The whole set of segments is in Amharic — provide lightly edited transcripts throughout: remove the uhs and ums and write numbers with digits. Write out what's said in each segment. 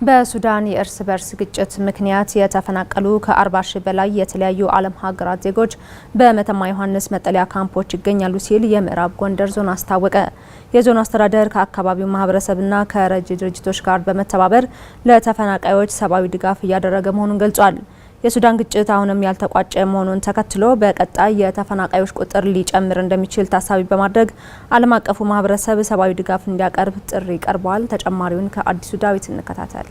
በሱዳን የእርስ በርስ ግጭት ምክንያት የተፈናቀሉ ከ40 ሺህ በላይ የተለያዩ ዓለም ሀገራት ዜጎች በመተማ ዮሐንስ መጠለያ ካምፖች ይገኛሉ ሲል የምዕራብ ጎንደር ዞን አስታወቀ። የዞኑ አስተዳደር ከአካባቢው ማህበረሰብና ከረጂ ድርጅቶች ጋር በመተባበር ለተፈናቃዮች ሰብአዊ ድጋፍ እያደረገ መሆኑን ገልጿል። የሱዳን ግጭት አሁንም ያልተቋጨ መሆኑን ተከትሎ በቀጣይ የተፈናቃዮች ቁጥር ሊጨምር እንደሚችል ታሳቢ በማድረግ ዓለም አቀፉ ማህበረሰብ ሰብአዊ ድጋፍ እንዲያቀርብ ጥሪ ቀርቧል። ተጨማሪውን ከአዲሱ ዳዊት እንከታተል።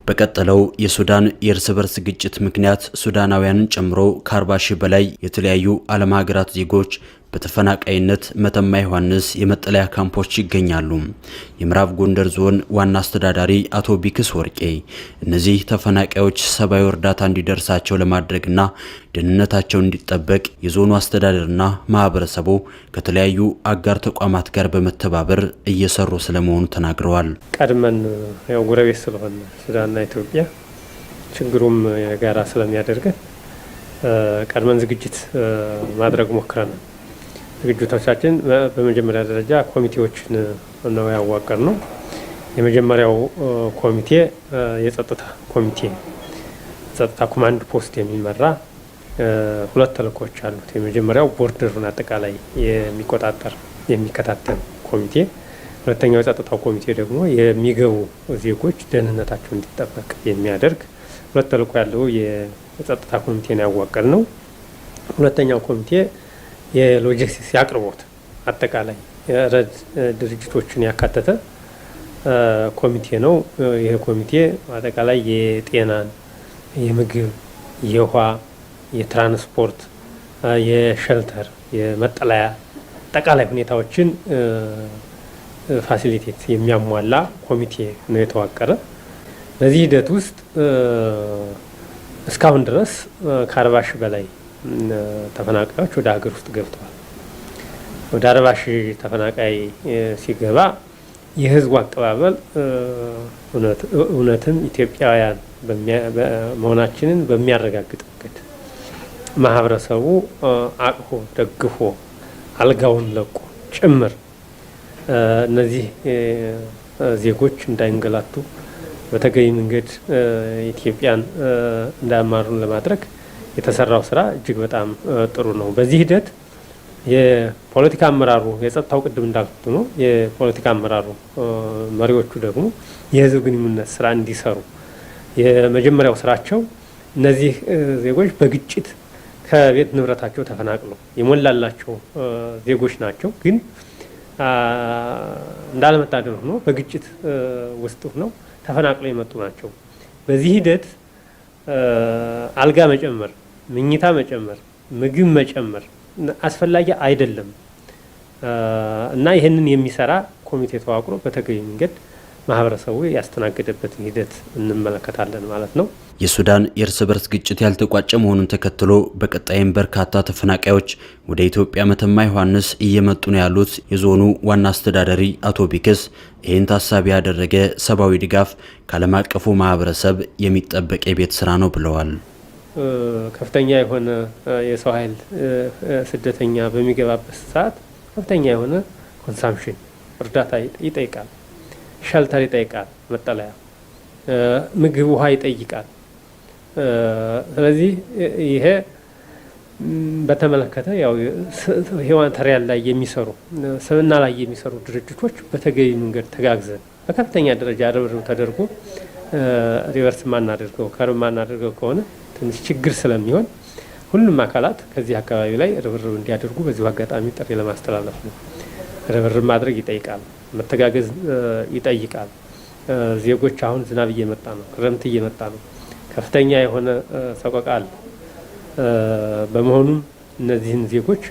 በቀጠለው የሱዳን የእርስ በርስ ግጭት ምክንያት ሱዳናውያንን ጨምሮ ከ40 ሺህ በላይ የተለያዩ ዓለም ሀገራት ዜጎች በተፈናቃይነት መተማ ዮሐንስ የመጠለያ ካምፖች ይገኛሉ። የምዕራብ ጎንደር ዞን ዋና አስተዳዳሪ አቶ ቢክስ ወርቄ እነዚህ ተፈናቃዮች ሰብአዊ እርዳታ እንዲደርሳቸው ለማድረግና ደህንነታቸው እንዲጠበቅ የዞኑ አስተዳደርና ማህበረሰቡ ከተለያዩ አጋር ተቋማት ጋር በመተባበር እየሰሩ ስለመሆኑ ተናግረዋል። ቀድመን ያው ጎረቤት ስለሆነ ሱዳንና ኢትዮጵያ ችግሩም የጋራ ስለሚያደርገን ቀድመን ዝግጅት ማድረግ ሞክረናል። ዝግጅቶቻችን በመጀመሪያ ደረጃ ኮሚቴዎችን ነው ያዋቀር ነው። የመጀመሪያው ኮሚቴ የጸጥታ ኮሚቴ ጸጥታ ኮማንድ ፖስት የሚመራ ሁለት ተልእኮች አሉት። የመጀመሪያው ቦርደሩን አጠቃላይ የሚቆጣጠር የሚከታተል ኮሚቴ፣ ሁለተኛው የጸጥታው ኮሚቴ ደግሞ የሚገቡ ዜጎች ደህንነታቸው እንዲጠበቅ የሚያደርግ ሁለት ተልእኮ ያለው የጸጥታ ኮሚቴን ያዋቀር ነው። ሁለተኛው ኮሚቴ የሎጂስቲክስ ያቅርቦት አጠቃላይ የረድ ድርጅቶችን ያካተተ ኮሚቴ ነው። ይሄ ኮሚቴ አጠቃላይ የጤናን፣ የምግብ፣ የውሃ፣ የትራንስፖርት፣ የሸልተር፣ የመጠለያ አጠቃላይ ሁኔታዎችን ፋሲሊቴት የሚያሟላ ኮሚቴ ነው የተዋቀረ። በዚህ ሂደት ውስጥ እስካሁን ድረስ ከ40 ሺህ በላይ ተፈናቃዮች ወደ ሀገር ውስጥ ገብተዋል። ወደ 40 ሺህ ተፈናቃይ ሲገባ የህዝቡ አቀባበል እውነትም ኢትዮጵያውያን መሆናችንን በሚያረጋግጥ መንገድ ማህበረሰቡ አቅፎ ደግፎ አልጋውን ለቆ ጭምር እነዚህ ዜጎች እንዳይንገላቱ በተገቢ መንገድ ኢትዮጵያን እንዳያማሩን ለማድረግ የተሰራው ስራ እጅግ በጣም ጥሩ ነው። በዚህ ሂደት የፖለቲካ አመራሩ የጸጥታው ቅድም እንዳልኩት ነው። የፖለቲካ አመራሩ መሪዎቹ ደግሞ የህዝብ ግንኙነት ስራ እንዲሰሩ የመጀመሪያው ስራቸው እነዚህ ዜጎች በግጭት ከቤት ንብረታቸው ተፈናቅለው የሞላላቸው ዜጎች ናቸው። ግን እንዳለመታደል ሆኖ በግጭት ውስጥ ሆነው ተፈናቅለው የመጡ ናቸው። በዚህ ሂደት አልጋ መጨመር፣ ምኝታ መጨመር፣ ምግብ መጨመር አስፈላጊ አይደለም እና ይህንን የሚሰራ ኮሚቴ ተዋቅሮ በተገቢ መንገድ ማህበረሰቡ ያስተናገደበትን ሂደት እንመለከታለን ማለት ነው። የሱዳን የእርስ በርስ ግጭት ያልተቋጨ መሆኑን ተከትሎ በቀጣይም በርካታ ተፈናቃዮች ወደ ኢትዮጵያ መተማ ዮሐንስ እየመጡ ነው ያሉት የዞኑ ዋና አስተዳዳሪ አቶ ቢክስ ይህን ታሳቢ ያደረገ ሰብአዊ ድጋፍ ከዓለም አቀፉ ማህበረሰብ የሚጠበቅ የቤት ስራ ነው ብለዋል። ከፍተኛ የሆነ የሰው ኃይል ስደተኛ በሚገባበት ሰዓት ከፍተኛ የሆነ ኮንሳምፕሽን እርዳታ ይጠይቃል፣ ሸልተር ይጠይቃል፣ መጠለያ፣ ምግብ፣ ውሃ ይጠይቃል። ስለዚህ ይሄ በተመለከተ ያው ሂውማኒታሪያን ላይ የሚሰሩ ሰብና ላይ የሚሰሩ ድርጅቶች በተገቢ መንገድ ተጋግዘን በከፍተኛ ደረጃ ርብርብ ተደርጎ ሪቨርስ ማናደርገው ከርም ማናደርገው ከሆነ ትንሽ ችግር ስለሚሆን ሁሉም አካላት ከዚህ አካባቢ ላይ ርብርብ እንዲያደርጉ በዚሁ አጋጣሚ ጥሪ ለማስተላለፍ ነው። ርብርብ ማድረግ ይጠይቃል፣ መተጋገዝ ይጠይቃል። ዜጎች አሁን ዝናብ እየመጣ ነው፣ ክረምት እየመጣ ነው፣ ከፍተኛ የሆነ ሰቆቃ አለ። በመሆኑም እነዚህን ዜጎች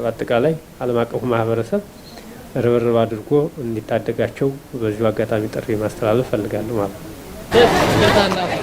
አጠቃላይ ዓለም አቀፉ ማህበረሰብ ርብርብ አድርጎ እንዲታደጋቸው በዚሁ አጋጣሚ ጥሪ ማስተላለፍ ፈልጋለሁ ማለት ነው።